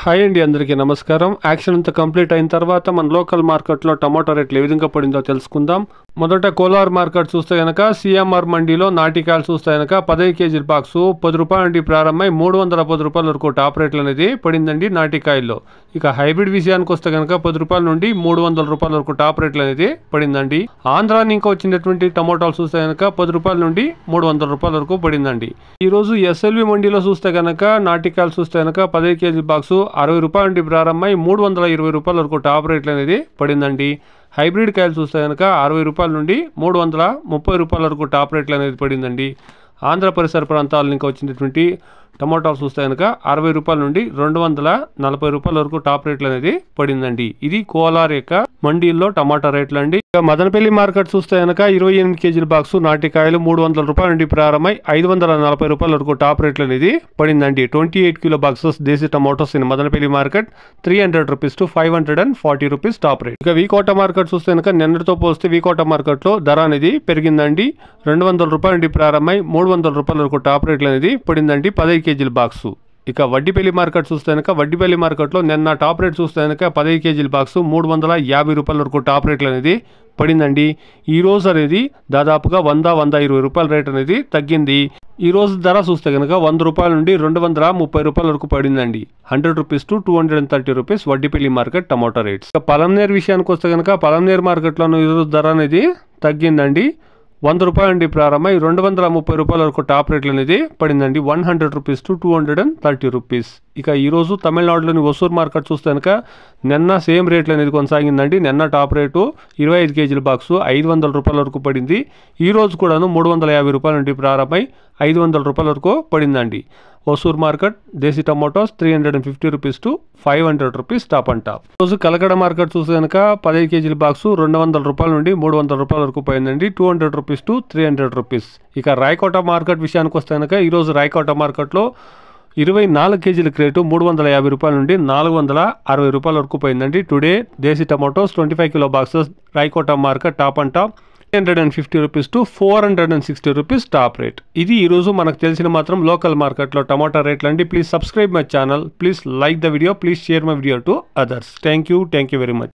Hi అండి, అందరికీ నమస్కారం. యాక్షన్ అంతా కంప్లీట్ అయిన తర్వాత మన లోకల్ మార్కెట్లో టమాటో రేట్లు ఏ విధంగా పడిందో తెలుసుకుందాం. మొదట కోలార్ మార్కెట్ చూస్తే కనుక సిఎంఆర్ మండీలో నాటికాయలు చూస్తే కనుక 15 కేజీల బాక్సు 10 రూపాయల నుండి ప్రారంభమై 310 రూపాయల వరకు టాప్ రేట్లు అనేది పడిందండి నాటికాయల్లో. ఇక హైబ్రిడ్ విషయానికి వస్తే కనుక 10 రూపాయల నుండి 300 రూపాయల వరకు టాప్ రేట్లు అనేది పడిందండి. ఆంధ్రాని ఇంకా వచ్చినటువంటి టమోటాలు చూస్తే కనుక 10 రూపాయల నుండి 300 రూపాయల వరకు పడిందండి. ఈరోజు ఎస్ఎల్వి మండీలో చూస్తే కనుక నాటికాయలు చూస్తే కనుక 15 కేజీ బాక్సు 60 రూపాయల నుండి ప్రారంభమై 320 రూపాయల వరకు టాప్ రేట్లు అనేది పడిందండి. హైబ్రిడ్ కాయలు చూస్తే కనుక 60 రూపాయల నుండి 330 రూపాయల వరకు టాప్ రేట్లు అనేది పడిందండి. ఆంధ్ర పరిసర ప్రాంతాల ఇంకా వచ్చినటువంటి టమాటాలు చూస్తే కనుక 60 రూపాయల నుండి 240 రూపాయల వరకు టాప్ రేట్లు అనేది పడిందండి. ఇది కోలార్ యొక్క మండీల్లో టమాటా రేట్లు అండి. ఇక మదనపల్లి మార్కెట్ చూస్తే కనుక 28 కేజీల బాక్సు నాటికాయలు 300 రూపాయల నుండి ప్రారంభమై 540 రూపాయల వరకు టాప్ రేట్లు అనేది పడిందండి. 28 kilo boxes desi tomatoes in Madanapalle market 300 rupees to 540 rupees top rate. ఇక వీకోట మార్కెట్ చూస్తే కనుక నిన్నటితో పోస్తే వీకోట మార్కెట్లో ధర అనేది పెరిగిందండి. 200 రూపాయల నుండి ప్రారంభమై 300 రూపాయల వరకు టాప్ రేట్లు అనేది పడిందండి 15 కేజీల బాక్సు. ఇక వడ్డిపల్లి మార్కెట్ చూస్తే కనుక వడ్డిపల్లి మార్కెట్లో నిన్న టాప్ రేట్ చూస్తే కనుక 15 కేజీల బాక్సు 350 రూపాయల వరకు టాప్ రేట్లు అనేది పడిందండి. ఈ రోజు అనేది దాదాపుగా 100-120 రూపాయల రేట్ అనేది తగ్గింది. ఈ రోజు ధర చూస్తే కనుక 100 రూపాయల నుండి 230 రూపాయల వరకు పడిందండి. 100 rupees to 230 rupees Vaddipalli market tomato rates. ఇక పలంనేరు విషయానికి వస్తే కనుక పలంనేరు మార్కెట్లోనూ ఈరోజు ధర అనేది తగ్గిందండి. 100 రూపాయల నుండి ప్రారంభమై 230 రూపాయల వరకు టాప్ రేట్లు అనేది పడిందండి. 100 రూపీస్ టు 230 రూపీస్. ఇక ఈరోజు తమిళనాడులోని ఒసూరు మార్కెట్ చూస్తే కనుక నిన్న సేమ్ రేట్లు అనేది కొనసాగిందండి. నిన్న టాప్ రేటు 25 కేజీల బాక్సు 500 రూపాయల వరకు పడింది. ఈ రోజు కూడాను 350 రూపాయల నుండి ప్రారంభమై 500 రూపాయల వరకు పడిందండి. Hosur market desi tomatoes 350 rupees to 500 rupees top and top. రోజు కలకడ మార్కెట్ చూస్తే కనుక 15 కేజీల బాక్సు 200 రూపాయల నుండి 300 రూపాయల వరకు పోయిందండి. 200 రూపీస్ టు 300 రూపీస్. ఇక రాయకోట మార్కెట్ విషయానికి వస్తే కనుక ఈరోజు రాయకోట మార్కెట్లో 24 కేజీల క్రేటు 350 రూపాయల నుండి 460 రూపాయల వరకు పోయిందండి. Today desi tomatoes 25 kilo boxes Rayakota market top and top 350 rupees to 460 rupees top rate. ఇది ఈరోజు మనకు తెలిసిన మాత్రం లోకల్ మార్కెట్లో టమాటా రేట్లు అండి. Please subscribe my channel, please like the video, please share my video to others. Thank you very much.